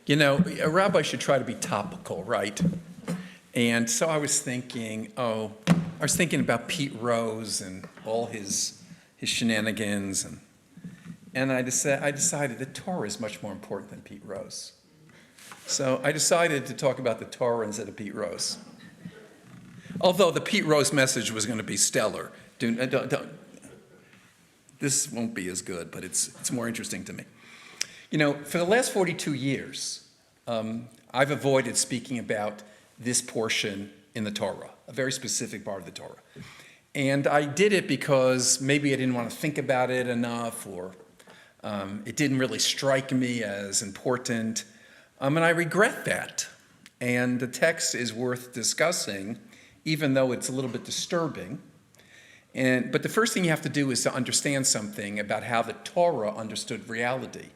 You know, a rabbi should try to be topical, right? And so I was thinking, about Pete Rose and all his shenanigans, and I decided the Torah is much more important than Pete Rose. So I decided to talk about the Torah instead of Pete Rose. Although the Pete Rose message was going to be stellar. This won't be as good, but it's more interesting to me. You know, for the last 42 years, I've avoided speaking about this portion in the Torah, a very specific part of the Torah. And I did it because maybe I didn't want to think about it enough, or it didn't really strike me as important. And I regret that. And the text is worth discussing, even though it's a little bit disturbing. But the first thing you have to do is to understand something about how the Torah understood reality.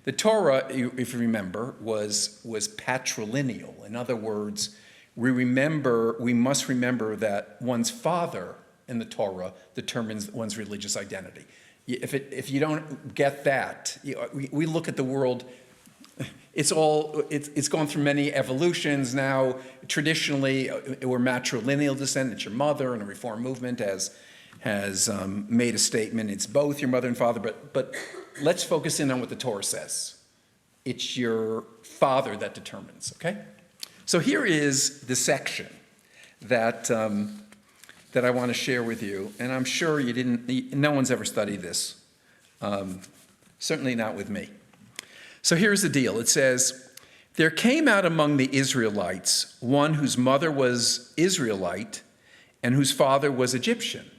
The Torah, if you remember, was patrilineal. In other words, we must remember that one's father in the Torah determines one's religious identity. If you don't get that, we look at the world. It's gone through many evolutions now. Traditionally, we're matrilineal descent. It's your mother, and the Reform movement has made a statement. It's both your mother and father, but let's focus in on what the Torah says. It's your father that determines, okay? So here is the section that I want to share with you, and I'm sure no one's ever studied this, certainly not with me. So here's the deal. It says, "There came out among the Israelites one whose mother was Israelite and whose father was Egyptian.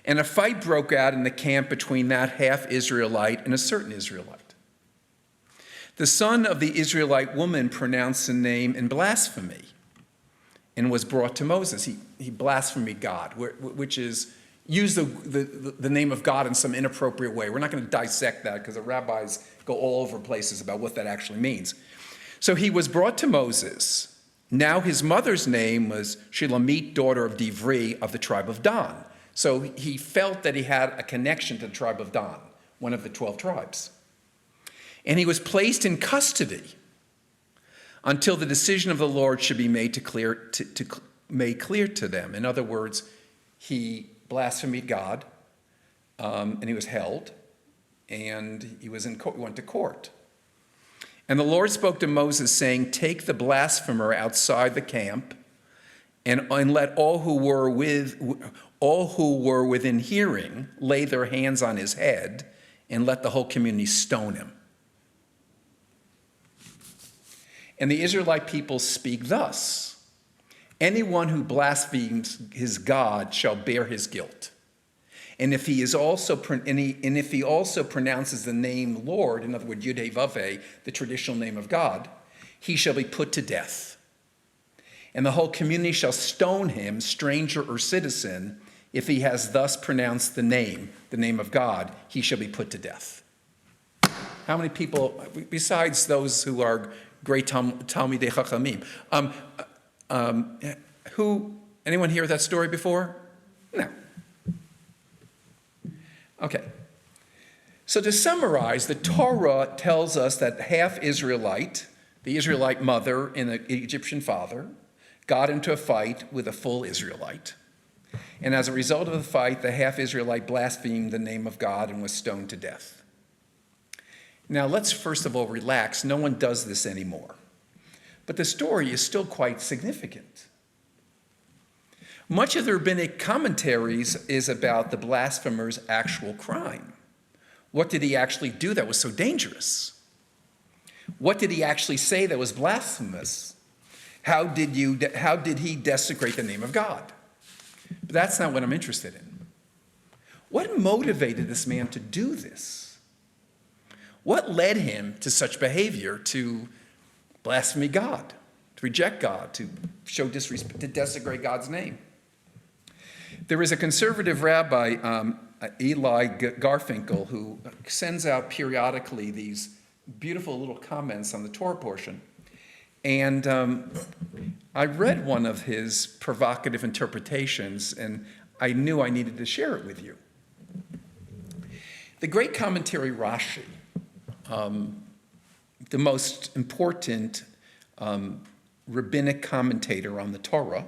And a fight broke out in the camp between that half-Israelite and a certain Israelite. The son of the Israelite woman pronounced the name in blasphemy and was brought to Moses." He blasphemed God, which is use the name of God in some inappropriate way. We're not going to dissect that because the rabbis go all over places about what that actually means. So he was brought to Moses. Now his mother's name was Shilamit, daughter of Divri of the tribe of Dan. So he felt that he had a connection to the tribe of Dan, one of the 12 tribes. And he was placed in custody until the decision of the Lord should be made clear to them. In other words, he blasphemed God, and he was held, and he went to court. And the Lord spoke to Moses, saying, "Take the blasphemer outside the camp, and let all who were within hearing lay their hands on his head, and let the whole community stone him." And the Israelite people speak thus: "Anyone who blasphemes his God shall bear his guilt. And if he also pronounces the name Lord," in other words, Yud-Heh-Vav-Heh, the traditional name of God, "he shall be put to death. And the whole community shall stone him, stranger or citizen, if he has thus pronounced the name of God, he shall be put to death." How many people, besides those who are great Talmidei Chachamim, anyone hear that story before? No. Okay. So to summarize, the Torah tells us that half Israelite, the Israelite mother and the Egyptian father, got into a fight with a full Israelite. And as a result of the fight, the half-Israelite blasphemed the name of God and was stoned to death. Now, let's first of all relax. No one does this anymore. But the story is still quite significant. Much of the rabbinic commentaries is about the blasphemer's actual crime. What did he actually do that was so dangerous? What did he actually say that was blasphemous? How did he desecrate the name of God? But that's not what I'm interested in. What motivated this man to do this? What led him to such behavior, to blaspheme God, to reject God, to show disrespect, to desecrate God's name? There is a conservative rabbi, Eli Garfinkel, who sends out periodically these beautiful little comments on the Torah portion. And I read one of his provocative interpretations, and I knew I needed to share it with you. The great commentary Rashi the most important rabbinic commentator on the Torah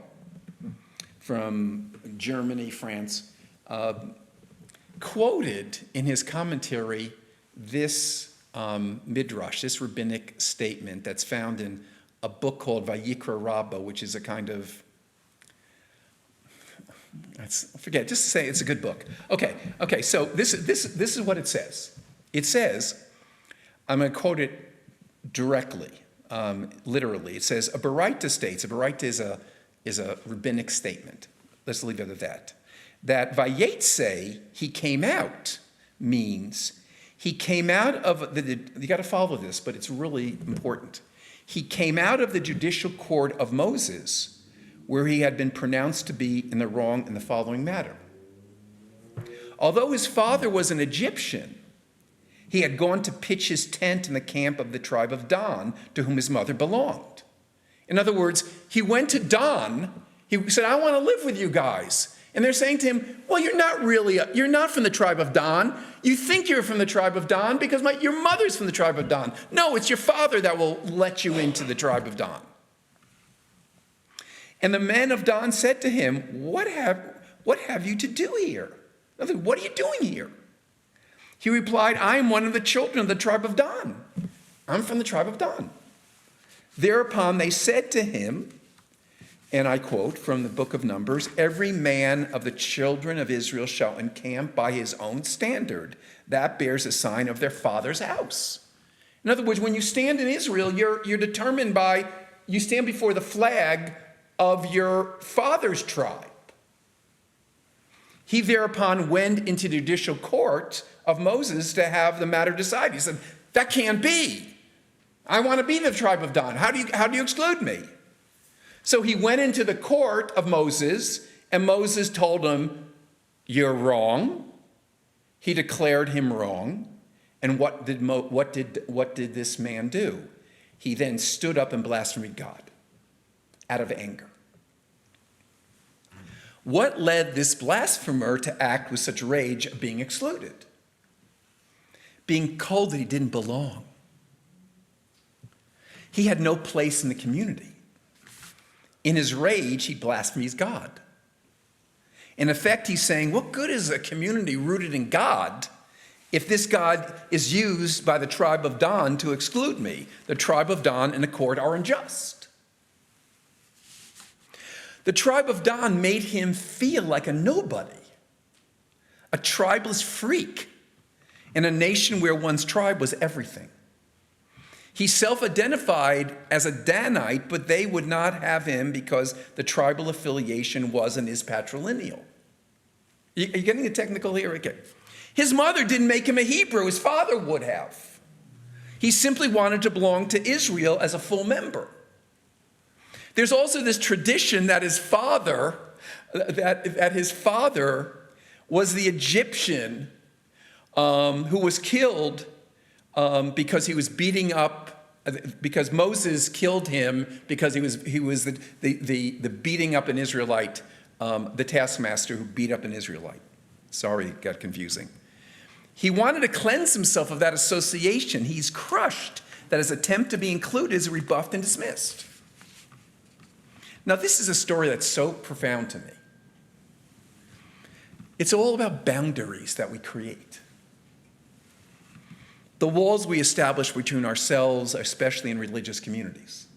from Germany, France, quoted in his commentary this midrash, this rabbinic statement that's found in a book called Vayikra Rabbah, which is a kind of, forget, just to say it's a good book. Okay, so this is what it says. It says, I'm going to quote it directly, literally. It says, a baraita states, a baraita is a rabbinic statement. Let's leave it at that. That vayetze, he came out, means he came out of you got to follow this, but it's really important. He came out of the judicial court of Moses, where he had been pronounced to be in the wrong in the following matter. Although his father was an Egyptian, he had gone to pitch his tent in the camp of the tribe of Dan, to whom his mother belonged. In other words, he went to Dan, he said, I want to live with you guys. And they're saying to him, well, you're not from the tribe of Dan. You think you're from the tribe of Dan because your mother's from the tribe of Dan. No, it's your father that will let you into the tribe of Dan. And the men of Dan said to him, what have you to do here? What are you doing here? He replied, I am one of the children of the tribe of Dan. I'm from the tribe of Dan. Thereupon they said to him, and I quote from the book of Numbers, every man of the children of Israel shall encamp by his own standard. That bears a sign of their father's house. In other words, when you stand in Israel, you're determined by, you stand before the flag of your father's tribe. He thereupon went into the judicial court of Moses to have the matter decided. He said, that can't be. I want to be the tribe of Dan. How do you exclude me? So he went into the court of Moses, and Moses told him, you're wrong. He declared him wrong. And what did this man do? He then stood up and blasphemed God out of anger. What led this blasphemer to act with such rage of being excluded? Being told that he didn't belong. He had no place in the community. In his rage, he blasphemes God. In effect, he's saying, what good is a community rooted in God if this God is used by the tribe of Dan to exclude me? The tribe of Dan and the court are unjust. The tribe of Dan made him feel like a nobody, a tribeless freak in a nation where one's tribe was everything. He self-identified as a Danite, but they would not have him because the tribal affiliation was and is patrilineal. Are you getting the technical here? Okay. His mother didn't make him a Hebrew. His father would have. He simply wanted to belong to Israel as a full member. There's also this tradition that his father was the Egyptian who was killed because he was beating up, because Moses killed him because he was the beating up an Israelite, the taskmaster who beat up an Israelite. Sorry, it got confusing. He wanted to cleanse himself of that association. He's crushed that his attempt to be included is rebuffed and dismissed. Now, this is a story that's so profound to me. It's all about boundaries that we create. The walls we establish between ourselves, especially in religious communities.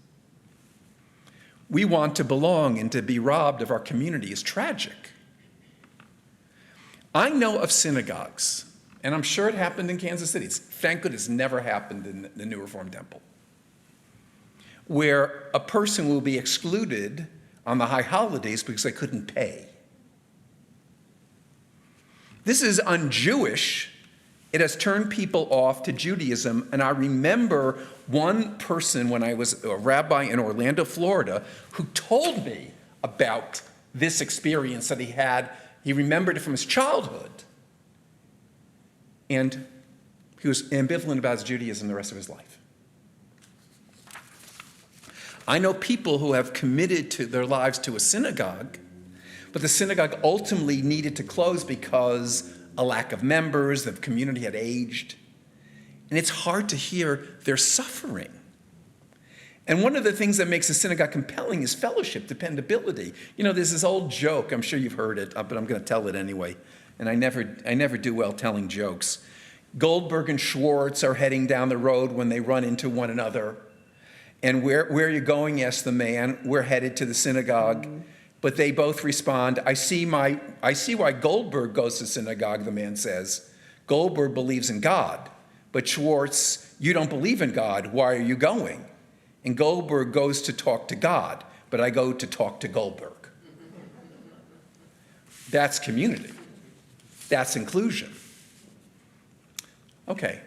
We want to belong, and to be robbed of our community is tragic. I know of synagogues, and I'm sure it happened in Kansas City. Thank goodness never happened in the New Reform Temple, where a person will be excluded on the high holidays because they couldn't pay. This is un-Jewish. It has turned people off to Judaism. And I remember one person when I was a rabbi in Orlando, Florida, who told me about this experience that he had. He remembered it from his childhood. And he was ambivalent about his Judaism the rest of his life. I know people who have committed to their lives to a synagogue, but the synagogue ultimately needed to close because a lack of members, the community had aged. And it's hard to hear their suffering. And one of the things that makes a synagogue compelling is fellowship, dependability. You know, there's this old joke, I'm sure you've heard it, but I'm going to tell it anyway. And I never do well telling jokes. Goldberg and Schwartz are heading down the road when they run into one another. And where are you going, asks the man. We're headed to the synagogue. But they both respond, I see why Goldberg goes to synagogue, the man says. Goldberg believes in God. But Schwartz, you don't believe in God. Why are you going? And Goldberg goes to talk to God, but I go to talk to Goldberg. That's community. That's inclusion. Okay,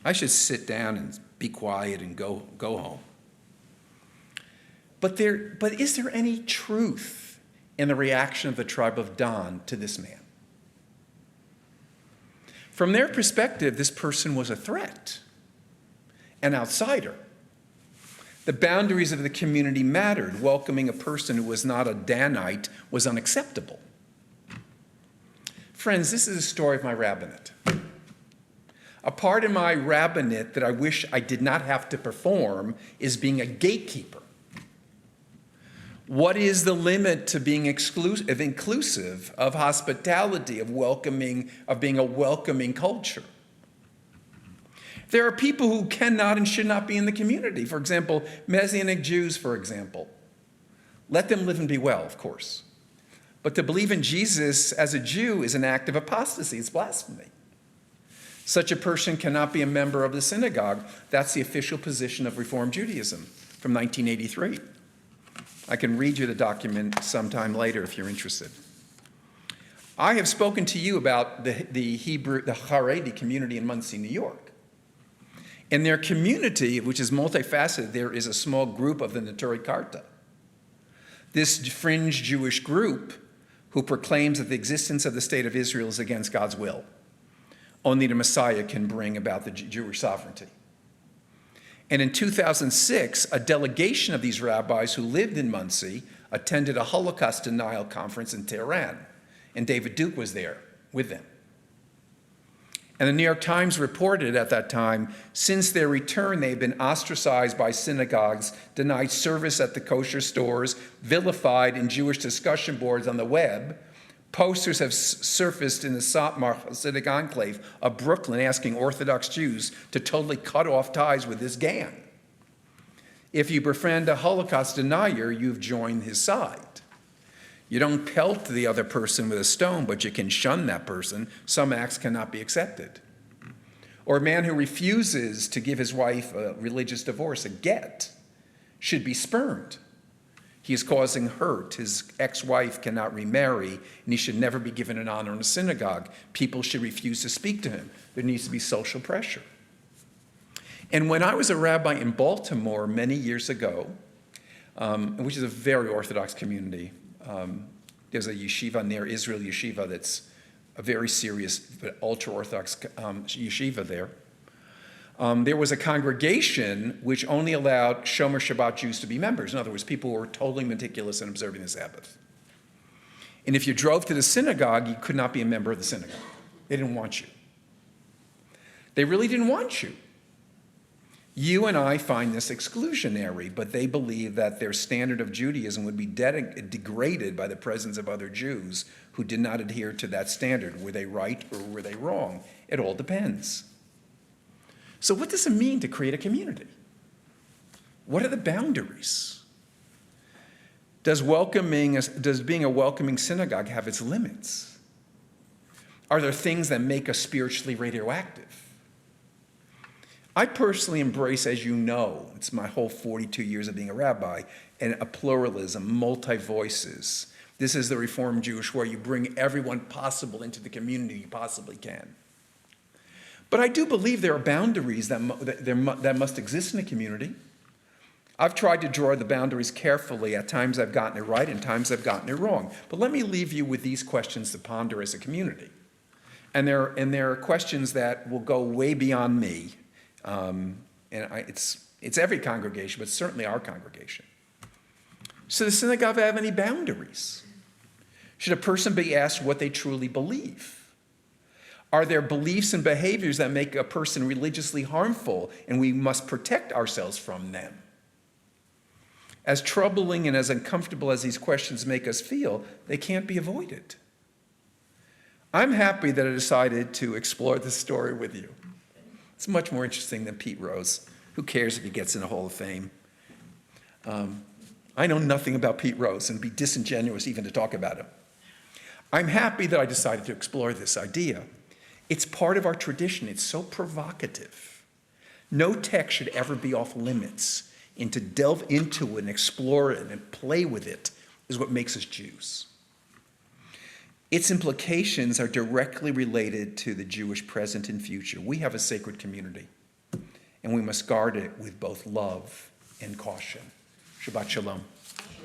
I should sit down and be quiet and go home. But is there any truth in the reaction of the tribe of Dan to this man? From their perspective, this person was a threat, an outsider. The boundaries of the community mattered. Welcoming a person who was not a Danite was unacceptable. Friends, this is a story of my rabbinate. A part of my rabbinate that I wish I did not have to perform is being a gatekeeper. What is the limit to being inclusive, of hospitality, of welcoming, of being a welcoming culture? There are people who cannot and should not be in the community. For example, Messianic Jews, for example. Let them live and be well, of course. But to believe in Jesus as a Jew is an act of apostasy. It's blasphemy. Such a person cannot be a member of the synagogue. That's the official position of Reform Judaism from 1983. I can read you the document sometime later if you're interested. I have spoken to you about the Haredi community in Monsey, New York. In their community, which is multifaceted, there is a small group of the Neturei Karta. This fringe Jewish group who proclaims that the existence of the state of Israel is against God's will. Only the Messiah can bring about the Jewish sovereignty. And in 2006, a delegation of these rabbis who lived in Monsey attended a Holocaust denial conference in Tehran, and David Duke was there with them. And the New York Times reported at that time, since their return, they have been ostracized by synagogues, denied service at the kosher stores, vilified in Jewish discussion boards on the web. Posters have surfaced in the Satmar Hasidic enclave of Brooklyn asking Orthodox Jews to totally cut off ties with this gang. If you befriend a Holocaust denier, you've joined his side. You don't pelt the other person with a stone, but you can shun that person. Some acts cannot be accepted. Or a man who refuses to give his wife a religious divorce, a get, should be spurned. He is causing hurt. His ex-wife cannot remarry, and he should never be given an honor in a synagogue. People should refuse to speak to him. There needs to be social pressure. And when I was a rabbi in Baltimore many years ago, which is a very Orthodox community, there's a yeshiva near Israel Yeshiva that's a very serious but ultra-Orthodox yeshiva there. There was a congregation which only allowed Shomer Shabbat Jews to be members. In other words, people who were totally meticulous in observing the Sabbath. And if you drove to the synagogue, you could not be a member of the synagogue. They didn't want you. They really didn't want you. You and I find this exclusionary, but they believe that their standard of Judaism would be degraded by the presence of other Jews who did not adhere to that standard. Were they right or were they wrong? It all depends. So what does it mean to create a community? What are the boundaries? Does being a welcoming synagogue have its limits? Are there things that make us spiritually radioactive? I personally embrace, as you know, it's my whole 42 years of being a rabbi, and a pluralism, multi-voices. This is the Reformed Jewish where you bring everyone possible into the community you possibly can. But I do believe there are boundaries that must exist in a community. I've tried to draw the boundaries carefully. At times I've gotten it right, and times I've gotten it wrong. But let me leave you with these questions to ponder as a community. And there are questions that will go way beyond me. It's every congregation, but certainly our congregation. So does the synagogue have any boundaries? Should a person be asked what they truly believe? Are there beliefs and behaviors that make a person religiously harmful and we must protect ourselves from them? As troubling and as uncomfortable as these questions make us feel, they can't be avoided. I'm happy that I decided to explore this story with you. It's much more interesting than Pete Rose. Who cares if he gets in the Hall of Fame? I know nothing about Pete Rose and it'd be disingenuous even to talk about him. I'm happy that I decided to explore this idea. It's part of our tradition. It's so provocative. No text should ever be off limits, and to delve into it and explore it and play with it is what makes us Jews. Its implications are directly related to the Jewish present and future. We have a sacred community, and we must guard it with both love and caution. Shabbat Shalom.